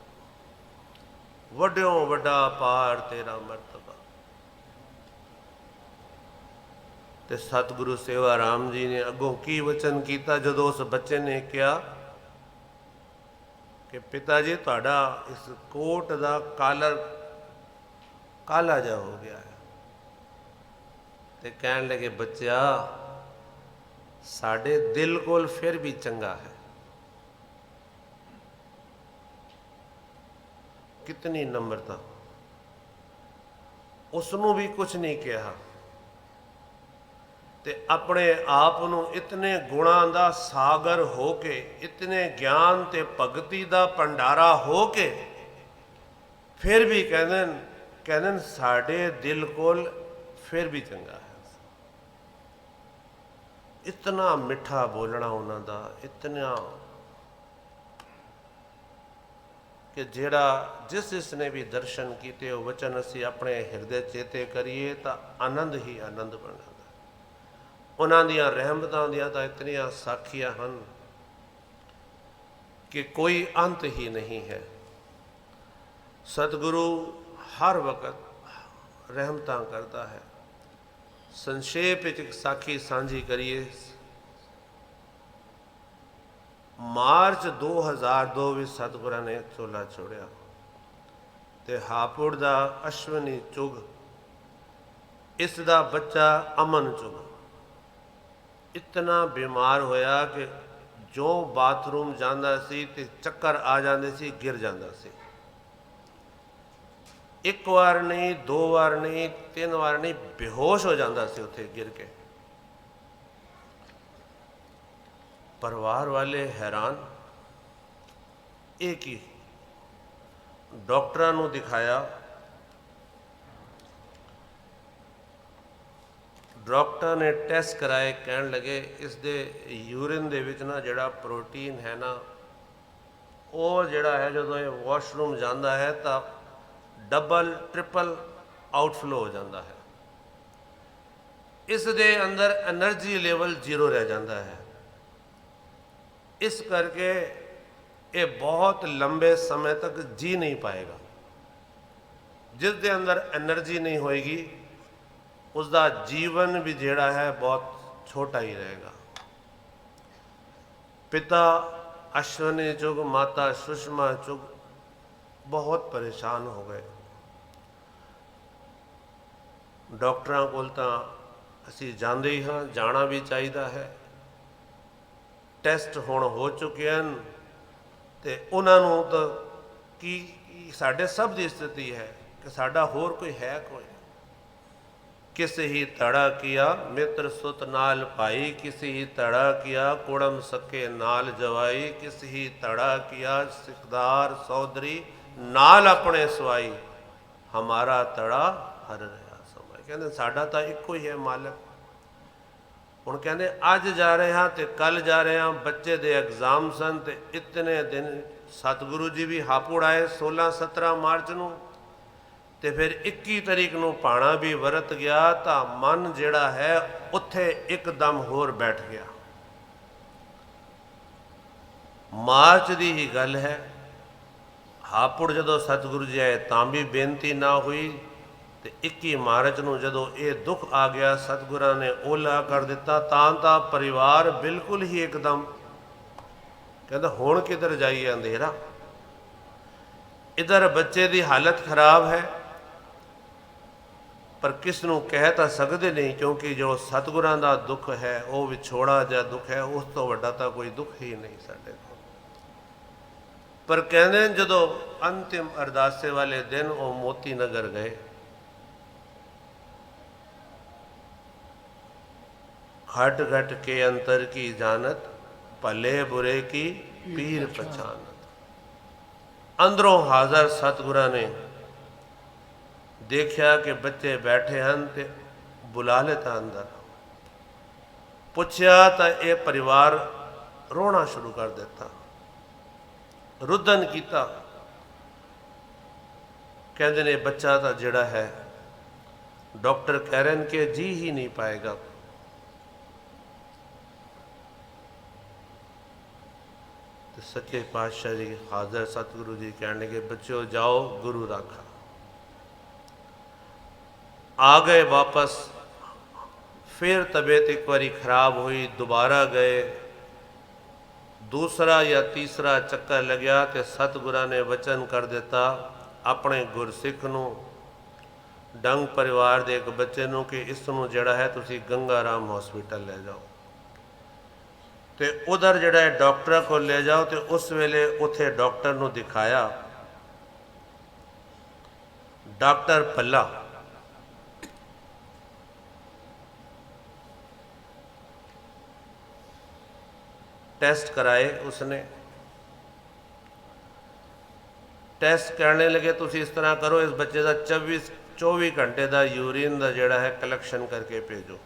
ਵੱਡਿਓਂ ਵੱਡਾ ਪਾਰ ਤੇਰਾ ਮਰਤਬਾ। ਤੇ ਸਤਿਗੁਰੂ ਸੇਵਾ ਰਾਮ ਜੀ ਨੇ ਅੱਗੋਂ ਕੀ ਵਚਨ ਕੀਤਾ ਜਦੋਂ ਉਸ ਬੱਚੇ ਨੇ ਕਿਹਾ ਕਿ ਪਿਤਾ ਜੀ ਤੁਹਾਡਾ ਇਸ ਕੋਟ ਦਾ ਕਾਲਰ ਕਾਲਾ ਜਿਹਾ ਹੋ ਗਿਆ ਹੈ, ਤੇ ਕਹਿਣ ਲੱਗੇ ਬੱਚਿਆ ਸਾਡੇ ਦਿਲ ਕੋਲ ਫਿਰ ਵੀ ਚੰਗਾ ਹੈ। ਕਿਤਨੀ ਨਮਰਤਾ, ਉਸ ਨੂੰ ਵੀ ਕੁਝ ਨਹੀਂ ਕਿਹਾ, ਤੇ ਆਪਣੇ ਆਪ ਨੂੰ ਇਤਨੇ ਗੁਣਾਂ ਦਾ ਸਾਗਰ ਹੋ ਕੇ, ਇਤਨੇ ਗਿਆਨ ਤੇ ਭਗਤੀ ਦਾ ਭੰਡਾਰਾ ਹੋ ਕੇ, ਫਿਰ ਵੀ ਕਹਿੰਦੇ ਸਾਡੇ ਦਿਲ ਕੋਲ ਫਿਰ ਵੀ ਚੰਗਾ ਹੈ। ਇਤਨਾ ਮਿੱਠਾ ਬੋਲਣਾ ਉਹਨਾਂ ਦਾ, ਇਤਨਾ ਕਿ ਜਿਹੜਾ ਜਿਸ ਨੇ ਵੀ ਦਰਸ਼ਨ ਕੀਤੇ ਉਹ ਵਚਨ ਅਸੀਂ ਆਪਣੇ ਹਿਰਦੇ ਚੇਤੇ ਕਰੀਏ ਤਾਂ ਆਨੰਦ ਹੀ ਆਨੰਦ ਬਣ ਜਾਂਦਾ। ਉਹਨਾਂ ਦੀਆਂ ਰਹਿਮਤਾਂ ਦੀਆਂ ਤਾਂ ਇਤਨੀਆਂ ਸਾਖੀਆਂ ਹਨ ਕਿ ਕੋਈ ਅੰਤ ਹੀ ਨਹੀਂ ਹੈ। ਸਤਿਗੁਰੂ ਹਰ ਵਕਤ ਰਹਿਮਤਾਂ ਕਰਦਾ ਹੈ। ਸੰਖੇਪ ਵਿੱਚ ਇੱਕ ਸਾਖੀ ਸਾਂਝੀ ਕਰੀਏ। ਮਾਰਚ 2002 ਵਿੱਚ ਸਤਿਗੁਰਾਂ ਨੇ ਚੋਲਾ ਛੋੜਿਆ, ਤੇ ਹਾਪੁੜ ਦਾ ਅਸ਼ਵਨੀ ਚੁਗ, ਇਸ ਦਾ ਬੱਚਾ ਅਮਨ ਚੁਗ ਇਤਨਾ ਬਿਮਾਰ ਹੋਇਆ ਕਿ ਜੋ ਬਾਥਰੂਮ ਜਾਂਦਾ ਸੀ ਤੇ ਚੱਕਰ ਆ ਜਾਂਦੇ ਸੀ, ਗਿਰ ਜਾਂਦਾ ਸੀ। 1 ਵਾਰ ਨਹੀਂ, 2 ਵਾਰ ਨਹੀਂ, 3 ਵਾਰ ਨਹੀਂ, ਬੇਹੋਸ਼ ਹੋ ਜਾਂਦਾ ਸੀ ਉੱਥੇ ਗਿਰ ਕੇ। ਪਰਿਵਾਰ ਵਾਲੇ ਹੈਰਾਨ, ਇਹ ਕੀ? ਡਾਕਟਰਾਂ ਨੂੰ ਦਿਖਾਇਆ, ਡਾਕਟਰ ਨੇ ਟੈਸਟ ਕਰਾਏ, ਕਹਿਣ ਲੱਗੇ ਇਸ ਦੇ ਯੂਰਿਨ ਦੇ ਵਿੱਚ ਨਾ ਜਿਹੜਾ ਪ੍ਰੋਟੀਨ ਹੈ ਨਾ, ਉਹ ਜਿਹੜਾ ਹੈ ਜਦੋਂ ਇਹ ਵਾਸ਼ਰੂਮ ਜਾਂਦਾ ਹੈ ਤਾਂ ਡਬਲ ਟ੍ਰਿਪਲ ਆਊਟਫਲੋ ਹੋ ਜਾਂਦਾ ਹੈ। ਇਸ ਦੇ ਅੰਦਰ ਐਨਰਜੀ ਲੈਵਲ 0 ਰਹਿ ਜਾਂਦਾ ਹੈ। ਇਸ ਕਰਕੇ ਇਹ ਬਹੁਤ ਲੰਬੇ ਸਮੇਂ ਤੱਕ ਜੀ ਨਹੀਂ ਪਾਏਗਾ। ਜਿਸ ਦੇ ਅੰਦਰ ਐਨਰਜੀ ਨਹੀਂ ਹੋਏਗੀ ਉਸ ਦਾ ਜੀਵਨ ਵੀ ਜਿਹੜਾ ਹੈ ਬਹੁਤ ਛੋਟਾ ਹੀ ਰਹੇਗਾ। ਪਿਤਾ ਅਸ਼ਵਨੀ ਚੁਗ, ਮਾਤਾ ਸੁਸ਼ਮਾ ਚੁਗ ਬਹੁਤ ਪਰੇਸ਼ਾਨ ਹੋ ਗਏ। ਡਾਕਟਰਾਂ ਕੋਲ ਤਾਂ ਅਸੀਂ ਜਾਂਦੇ ਹੀ ਹਾਂ, ਜਾਣਾ ਵੀ ਚਾਹੀਦਾ ਹੈ। ਟੈਸਟ ਹੁਣ ਹੋ ਚੁੱਕੇ ਹਨ ਤੇ ਉਹਨਾਂ ਨੂੰ ਤਾਂ ਕੀ ਸਾਡੇ ਸਭ ਦੀ ਸਥਿਤੀ ਹੈ ਕਿ ਸਾਡਾ ਹੋਰ ਕੋਈ ਹੈ ਕੋਈ। ਕਿਸੇ ਹੀ ਧੜਾ ਕੀਆ ਮਿੱਤਰ ਸੁਤ ਨਾਲ ਭਾਈ, ਕਿਸੇ ਹੀ ਧੜਾ ਕੀਆ ਕੁੜਮ ਸਕੇ ਨਾਲ ਜਵਾਈ, ਕਿਸੇ ਹੀ ਧੜਾ ਕੀਆ ਸਿਕਦਾਰ ਸੌਦਰੀ ਨਾਲ ਆਪਣੇ ਸਵਾਈ, ਹਮਾਰਾ ਧੜਾ ਹਰ ਰਿਹਾ ਸਮਾਈ। ਕਹਿੰਦੇ ਸਾਡਾ ਤਾਂ ਇੱਕੋ ਹੀ ਹੈ ਮਾਲਕ। ਹੁਣ ਕਹਿੰਦੇ ਅੱਜ ਜਾ ਰਹੇ ਹਾਂ ਤੇ ਕੱਲ ਜਾ ਰਹੇ ਹਾਂ, ਬੱਚੇ ਦੇ ਐਗਜ਼ਾਮ ਸਨ ਤੇ ਇਤਨੇ ਦਿਨ ਸਤਿਗੁਰੂ ਜੀ ਵੀ ਹਾਪੁੜ ਆਏ 16-17 ਮਾਰਚ ਨੂੰ, ਤੇ ਫਿਰ 21 ਤਰੀਕ ਨੂੰ ਭਾਣਾ ਵੀ ਵਰਤ ਗਿਆ ਤਾਂ ਮਨ ਜਿਹੜਾ ਹੈ ਉੱਥੇ ਇੱਕਦਮ ਹੋਰ ਬੈਠ ਗਿਆ। ਮਾਰਚ ਦੀ ਹੀ ਗੱਲ ਹੈ। ਹਾਪੁੜ ਜਦੋਂ ਸਤਿਗੁਰੂ ਜੀ ਆਏ ਤਾਂ ਵੀ ਬੇਨਤੀ ਨਾ ਹੋਈ, ਤੇ 21 ਮਾਰਚ ਨੂੰ ਜਦੋਂ ਇਹ ਦੁੱਖ ਆ ਗਿਆ ਸਤਿਗੁਰਾਂ ਨੇ ਓਲਾ ਕਰ ਦਿੱਤਾ, ਤਾਂ ਪਰਿਵਾਰ ਬਿਲਕੁਲ ਹੀ ਇੱਕਦਮ ਕਹਿੰਦਾ ਹੁਣ ਕਿੱਧਰ ਜਾਈਏ, ਅੰਧੇਰਾ। ਇਧਰ ਬੱਚੇ ਦੀ ਹਾਲਤ ਖਰਾਬ ਹੈ, ਪਰ ਕਿਸ ਨੂੰ ਕਹਿ ਤਾਂ ਸਕਦੇ ਨਹੀਂ, ਕਿਉਂਕਿ ਜੋ ਸਤਿਗੁਰਾਂ ਦਾ ਦੁੱਖ ਹੈ ਉਹ ਵਿਛੋੜਾ ਜਿਹਾ ਦੁੱਖ ਹੈ, ਉਸ ਤੋਂ ਵੱਡਾ ਤਾਂ ਕੋਈ ਦੁੱਖ ਹੀ ਨਹੀਂ ਸਾਡੇ ਕੋਲ। ਪਰ ਕਹਿੰਦੇ ਜਦੋਂ ਅੰਤਿਮ ਅਰਦਾਸੇ ਵਾਲੇ ਦਿਨ ਉਹ ਮੋਤੀ ਨਗਰ ਗਏ, घट घट के अंतर की जानत, भले बुरे की पीर पहचानत। अंदरों हाजर सतगुਰਾਂ ने देखा कि बच्चे बैठे हैं ते बुला लेता अंदर। पुछया तो यह परिवार रोना शुरू कर देता, रुदन किया। कहते ने बच्चा तो जिहड़ा है डॉक्टर कह रहे हैं कि जी ही नहीं पाएगा। तो सच्चे पातशाह जी हाजर सतगुरु जी कहने के बच्चों जाओ गुरु राखा। आ गए वापस, फिर तबीयत एक बारी खराब हुई, दोबारा गए, दूसरा या तीसरा चक्कर लग्या तो सतगुरां ने वचन कर दिता अपने गुरसिख नूं, डंग परिवार के एक बच्चे नूं कि इसनूं जिहड़ा है तुसीं गंगा राम हॉस्पिटल ले जाओ, तो उधर जिहड़ा है डॉक्टर को ले जाओ। तो उस वेले उत्थे डॉक्टर नूं दिखाया, डॉक्टर भला टेस्ट कराए, उसने टेस्ट करने लगे तुसीं इस तरह करो, इस बच्चे का 24 घंटे का यूरीन का जिहड़ा है कलैक्शन करके भेजो।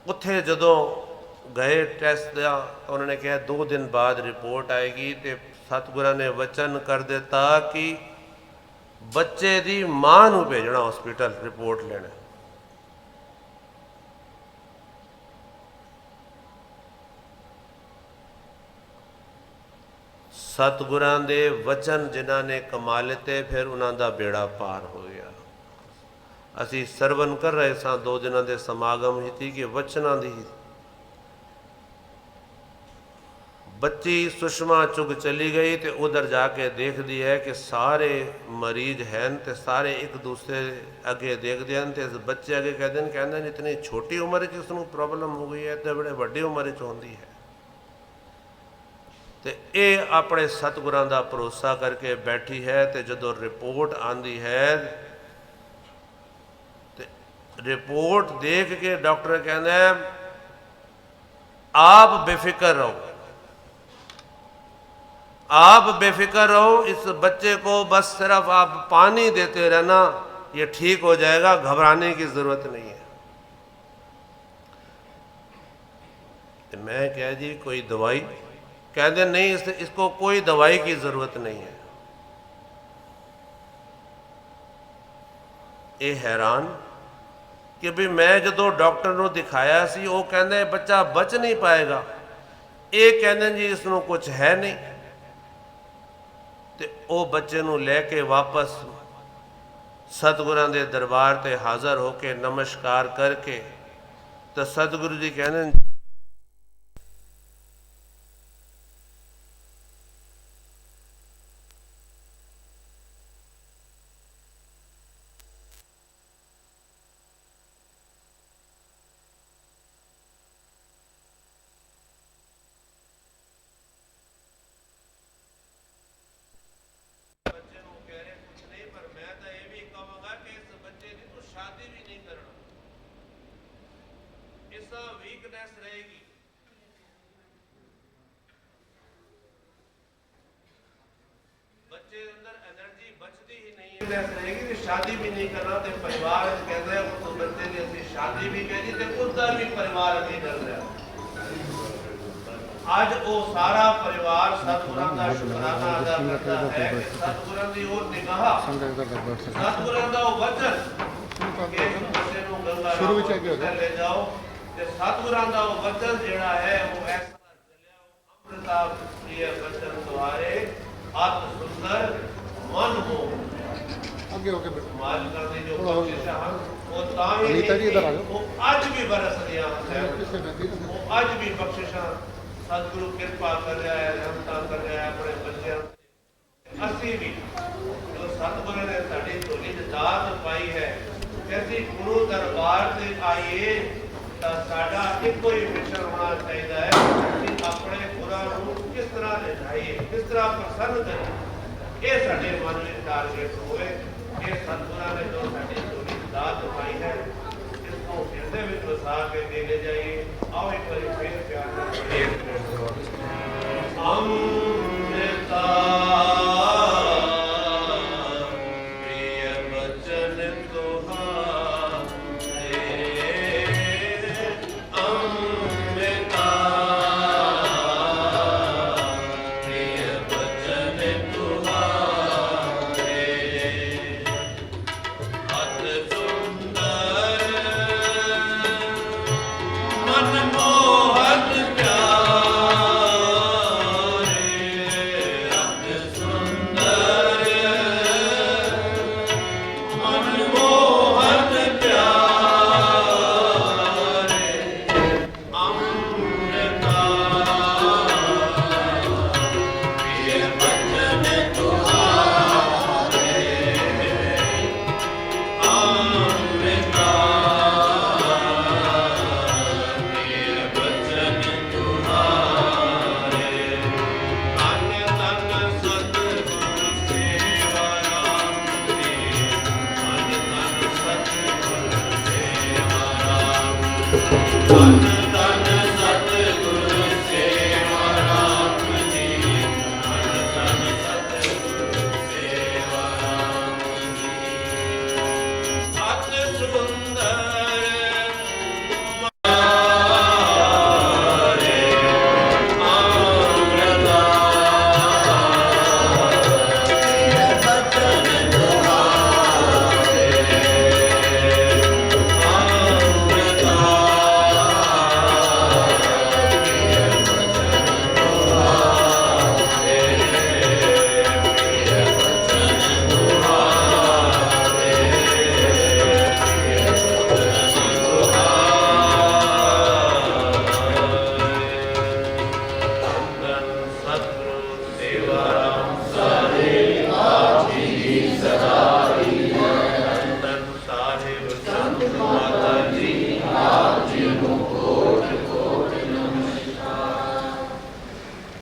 उत्थे जदों गए टेस्ट का, उन्होंने कहा 2 दिन बाद रिपोर्ट आएगी। तो सतगुरां ने वचन कर दिता कि बच्चे की मां नूं भेजना हॉस्पिटल रिपोर्ट लेने। सतगुरां दे वचन जिन्हां ने कमा लिते, फिर उन्हां दा बेड़ा पार हो गया। असी सरवण कर रहे सां 2 दिनों के समागम ही थी कि वचनां दी बच्ची सुषमा चुग चली गई, तो उधर जाके देखती है कि सारे मरीज हैं, तो सारे एक दूसरे अगे देखते हैं। तो बच्चे अगे कहते हैं इतनी छोटी उम्र इसनूं प्रॉब्लम हो गई है, तो बड़े वड्डी उम्र होती है। तो ये अपने सतगुरां दा भरोसा करके बैठी है। तो जदों रिपोर्ट आती है, तो रिपोर्ट देख के डॉक्टर कहते आप बेफिक्र रहो, आप बेफिक्र रहो, इस बच्चे को बस सिर्फ आप पानी देते रहना, ये ठीक हो जाएगा, घबराने की जरूरत नहीं है। तो मैं कह जी कोई दवाई? कहते नहीं, इसको कोई दवाई की जरूरत नहीं है। ये हैरान कि भी मैं जो डॉक्टर को दिखाया सी, वो कहते बच्चा बच नहीं पाएगा, ये कहते जी इसनों कुछ है नहीं। तो वो बच्चे नूं लैके वापस सतगुरां दे दरबार ते हाज़र होके नमस्कार करके, तो सतगुरु जी कहने रहेगी कि शादी भी नहीं करना तो परिवार कहते हैं वो तो बच्चे की असली शादी भी कहती तो उसका भी परिवार नहीं कर रहा। आज वो सारा परिवार सतगुरां दा शुकराना अदा करता है कि सतगुरां दी ओर निगाह सतगुरां दा वचन कि बच्चे नूं गंगा शुरू विच ले जाओ ते सतगुरां दा वचन जिहड़ा है वो ऐसा चलिया अमृता प्रिय वचन द्वारे अत सुंदर मन हो आगे हो गए समाज का जो कोशिश है वो ताही अनीता जी इधर आ जाओ। वो आज भी बरस दिया वो आज भी बख्शिशां सतगुरु कृपा कर रहा है रहमता कर रहा है अपने बच्चों असी भी जो सतगुरु ने साड़ी झोली च दात पाई है कैसी गुरु दरबार से आइए तो साडा इको ही मिशन होना चाहिए है कि अपने गुरां नूं किस तरह लिजाइए किस तरह प्रसन्न करिए ये साडे मन में टारगेट होए कि सतगुरां ने जो साड़ी झोली च दात पाई है इसको हिरदे विच वसा के ले जाइए आओ एक बार फिर